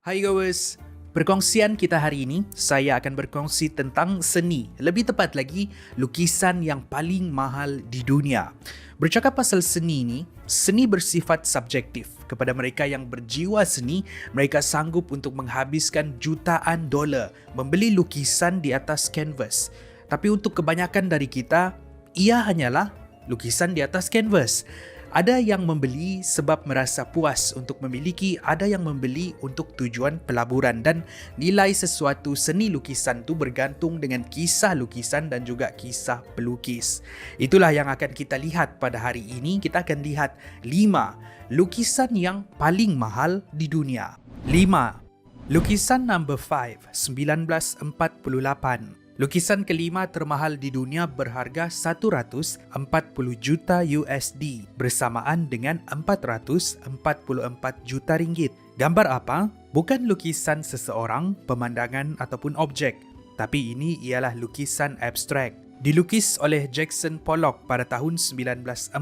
Hai guys, perkongsian kita hari ini saya akan berkongsi tentang seni, lebih tepat lagi lukisan yang paling mahal di dunia. Bercakap pasal seni ini, seni bersifat subjektif. Kepada mereka yang berjiwa seni, mereka sanggup untuk menghabiskan jutaan dolar membeli lukisan di atas kanvas. Tapi untuk kebanyakan dari kita, ia hanyalah lukisan di atas kanvas. Ada yang membeli sebab merasa puas untuk memiliki, ada yang membeli untuk tujuan pelaburan, dan nilai sesuatu seni lukisan itu bergantung dengan kisah lukisan dan juga kisah pelukis. Itulah yang akan kita lihat pada hari ini. Kita akan lihat 5 lukisan yang paling mahal di dunia. 5. Lukisan number 5, 1948. Lukisan kelima termahal di dunia berharga 140 juta USD bersamaan dengan 444 juta ringgit. Gambar apa? Bukan lukisan seseorang, pemandangan ataupun objek, tapi ini ialah lukisan abstrak. Dilukis oleh Jackson Pollock pada tahun 1948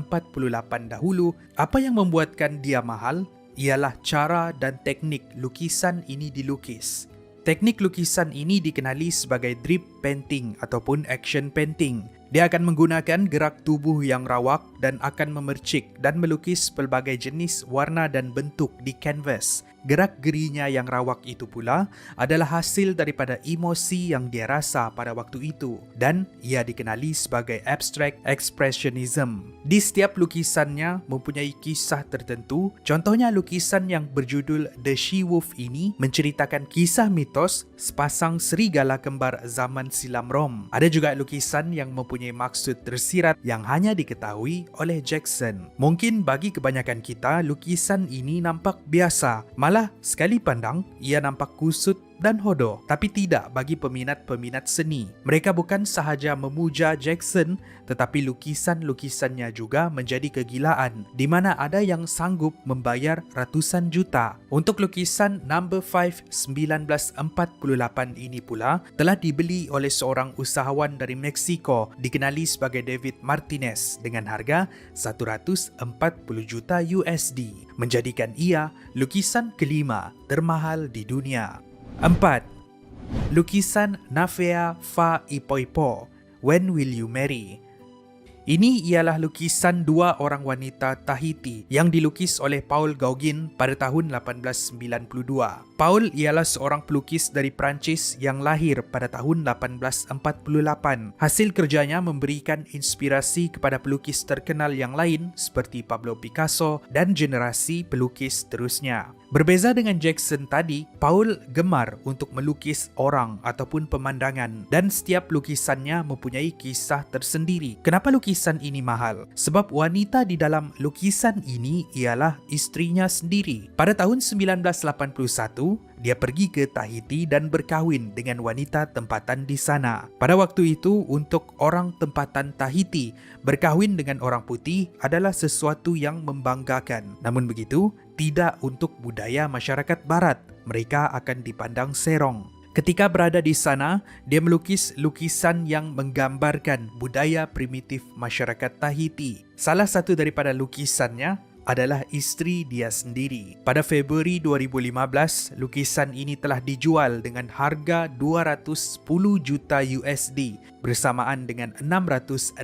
dahulu. Apa yang membuatkan dia mahal ialah cara dan teknik lukisan ini dilukis. Teknik lukisan ini dikenali sebagai drip painting ataupun action painting. Dia akan menggunakan gerak tubuh yang rawak dan akan memercik dan melukis pelbagai jenis warna dan bentuk di kanvas. Gerak-gerinya yang rawak itu pula adalah hasil daripada emosi yang dia rasa pada waktu itu, dan ia dikenali sebagai abstract expressionism. Di setiap lukisannya mempunyai kisah tertentu. Contohnya lukisan yang berjudul The She-Wolf ini menceritakan kisah mitos sepasang serigala kembar zaman silam Rom. Ada juga lukisan yang mempunyai maksud tersirat yang hanya diketahui oleh Jackson. Mungkin bagi kebanyakan kita, lukisan ini nampak biasa. Malah sekali pandang, ia nampak kusut dan hodoh. Tapi tidak bagi peminat-peminat seni. Mereka bukan sahaja memuja Jackson, tetapi lukisan-lukisannya juga menjadi kegilaan, di mana ada yang sanggup membayar ratusan juta. Untuk lukisan number 5 1948 ini pula telah dibeli oleh seorang usahawan dari Meksiko dikenali sebagai David Martinez dengan harga 140 juta USD, menjadikan ia lukisan kelima termahal di dunia. 4. Lukisan Navea Fa Ipoipo, When Will You Marry? Ini ialah lukisan dua orang wanita Tahiti yang dilukis oleh Paul Gauguin pada tahun 1892. Paul ialah seorang pelukis dari Perancis yang lahir pada tahun 1848. Hasil kerjanya memberikan inspirasi kepada pelukis terkenal yang lain seperti Pablo Picasso dan generasi pelukis terusnya. Berbeza dengan Jackson tadi, Paul gemar untuk melukis orang ataupun pemandangan, dan setiap lukisannya mempunyai kisah tersendiri. Kenapa lukisan ini mahal? Sebab wanita di dalam lukisan ini ialah istrinya sendiri. Pada tahun 1981, dia pergi ke Tahiti dan berkahwin dengan wanita tempatan di sana. Pada waktu itu, untuk orang tempatan Tahiti, berkahwin dengan orang putih adalah sesuatu yang membanggakan. Namun begitu, tidak untuk budaya masyarakat barat. Mereka akan dipandang serong. Ketika berada di sana, dia melukis lukisan yang menggambarkan budaya primitif masyarakat Tahiti. Salah satu daripada lukisannya adalah istri dia sendiri. Pada Februari 2015, lukisan ini telah dijual dengan harga 210 juta USD bersamaan dengan 666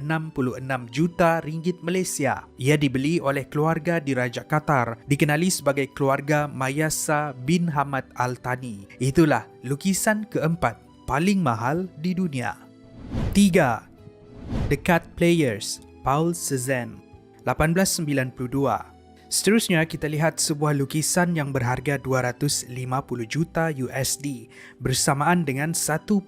juta ringgit Malaysia. Ia dibeli oleh keluarga di Raja Qatar, dikenali sebagai keluarga Mayasa bin Hamad Al Thani. Itulah lukisan keempat paling mahal di dunia. 3. The Card Players, Paul Cézanne, 1892. Seterusnya kita lihat sebuah lukisan yang berharga 250 juta USD bersamaan dengan 1.1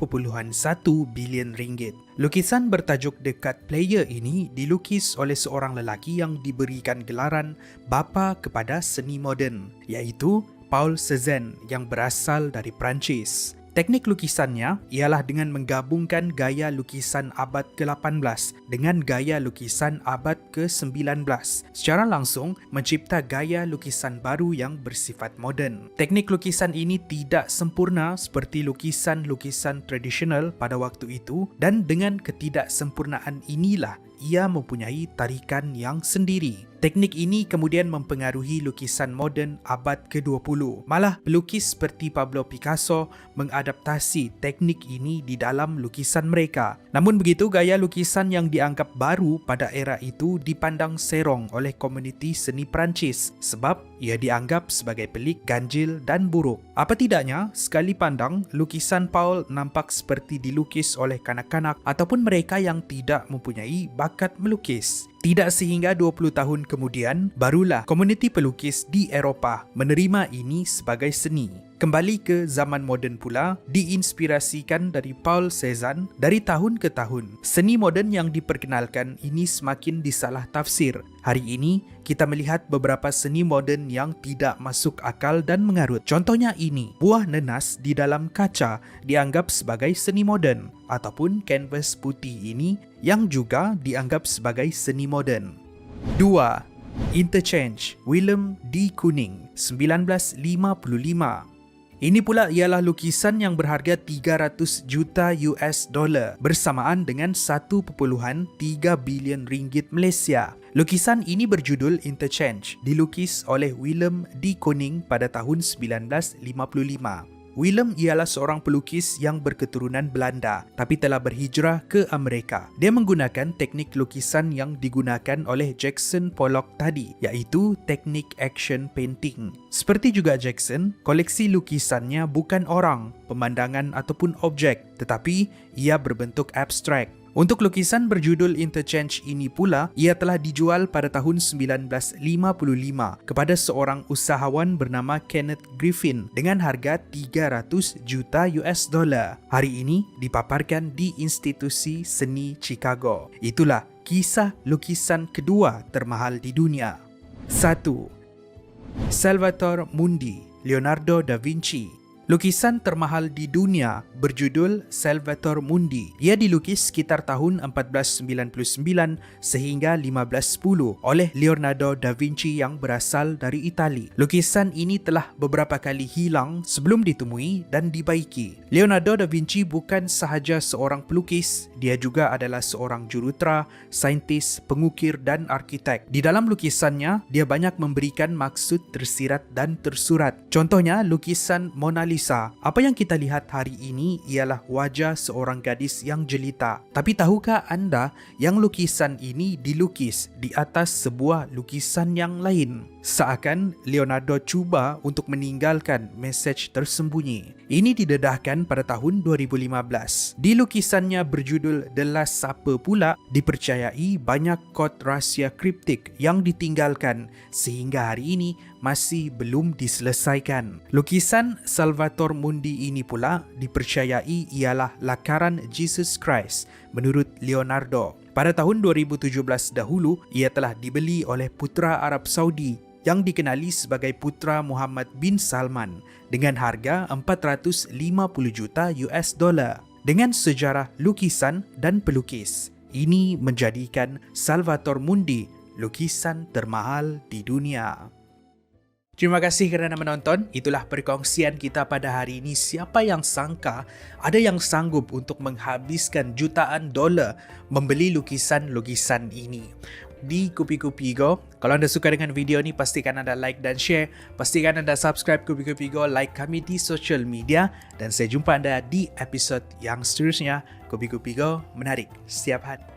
bilion ringgit. Lukisan bertajuk The Card Player ini dilukis oleh seorang lelaki yang diberikan gelaran bapa kepada seni moden, iaitu Paul Cézanne yang berasal dari Perancis. Teknik lukisannya ialah dengan menggabungkan gaya lukisan abad ke-18 dengan gaya lukisan abad ke-19. Secara langsung mencipta gaya lukisan baru yang bersifat moden. Teknik lukisan ini tidak sempurna seperti lukisan-lukisan tradisional pada waktu itu, dan dengan ketidaksempurnaan inilah ia mempunyai tarikan yang sendiri. Teknik ini kemudian mempengaruhi lukisan moden abad ke-20. Malah pelukis seperti Pablo Picasso mengadaptasi teknik ini di dalam lukisan mereka. Namun begitu, gaya lukisan yang dianggap baru pada era itu dipandang serong oleh komuniti seni Perancis sebab ia dianggap sebagai pelik, ganjil dan buruk. Apa tidaknya, sekali pandang, lukisan Paul nampak seperti dilukis oleh kanak-kanak ataupun mereka yang tidak mempunyai bakat melukis. Tidak sehingga 20 tahun kemudian, barulah komuniti pelukis di Eropah menerima ini sebagai seni. Kembali ke zaman moden pula, diinspirasikan dari Paul Cézanne dari tahun ke tahun. Seni moden yang diperkenalkan ini semakin disalah tafsir. Hari ini, kita melihat beberapa seni moden yang tidak masuk akal dan mengarut. Contohnya ini, buah nenas di dalam kaca dianggap sebagai seni moden, ataupun kanvas putih ini yang juga dianggap sebagai seni moden. 2. Interchange, Willem de Kooning, 1955. Ini pula ialah lukisan yang berharga 300 juta US dollar bersamaan dengan 1.3 bilion ringgit Malaysia. Lukisan ini berjudul Interchange, dilukis oleh Willem de Kooning pada tahun 1955. Willem ialah seorang pelukis yang berketurunan Belanda tapi telah berhijrah ke Amerika. Dia menggunakan teknik lukisan yang digunakan oleh Jackson Pollock tadi, iaitu teknik action painting. Seperti juga Jackson, koleksi lukisannya bukan orang, pemandangan ataupun objek, tetapi ia berbentuk abstrak. Untuk lukisan berjudul Interchange ini pula, ia telah dijual pada tahun 1955 kepada seorang usahawan bernama Kenneth Griffin dengan harga 300 juta US dollar. Hari ini dipaparkan di Institusi Seni Chicago. Itulah kisah lukisan kedua termahal di dunia. 1. Salvator Mundi, Leonardo da Vinci. Lukisan termahal di dunia berjudul Salvator Mundi. Ia dilukis sekitar tahun 1499 sehingga 1510 oleh Leonardo da Vinci yang berasal dari Itali. Lukisan ini telah beberapa kali hilang sebelum ditemui dan dibaiki. Leonardo da Vinci bukan sahaja seorang pelukis, dia juga adalah seorang jurutera, saintis, pengukir dan arkitek. Di dalam lukisannya, dia banyak memberikan maksud tersirat dan tersurat. Contohnya lukisan Mona Lisa. Apa yang kita lihat hari ini ialah wajah seorang gadis yang jelita. Tapi tahukah anda yang lukisan ini dilukis di atas sebuah lukisan yang lain? Seakan Leonardo cuba untuk meninggalkan mesej tersembunyi. Ini didedahkan pada tahun 2015. Di lukisannya berjudul The Last Supper pula dipercayai banyak kod rahsia kriptik yang ditinggalkan sehingga hari ini masih belum diselesaikan. Lukisan Salvator Mundi ini pula dipercayai ialah lakaran Jesus Christ menurut Leonardo. Pada tahun 2017 dahulu, ia telah dibeli oleh putera Arab Saudi yang dikenali sebagai Putra Muhammad bin Salman dengan harga 450 juta US dollar. Dengan sejarah lukisan dan pelukis, ini menjadikan Salvator Mundi lukisan termahal di dunia. Terima kasih kerana menonton. Itulah perkongsian kita pada hari ini. Siapa yang sangka ada yang sanggup untuk menghabiskan jutaan dolar membeli lukisan-lukisan ini. Di Kupi-Kupi Go, kalau anda suka dengan video ini, pastikan anda like dan share. Pastikan anda subscribe Kupi-Kupi Go, like kami di social media. Dan saya jumpa anda di episod yang seterusnya. Kupi-Kupi Go, menarik setiap hari.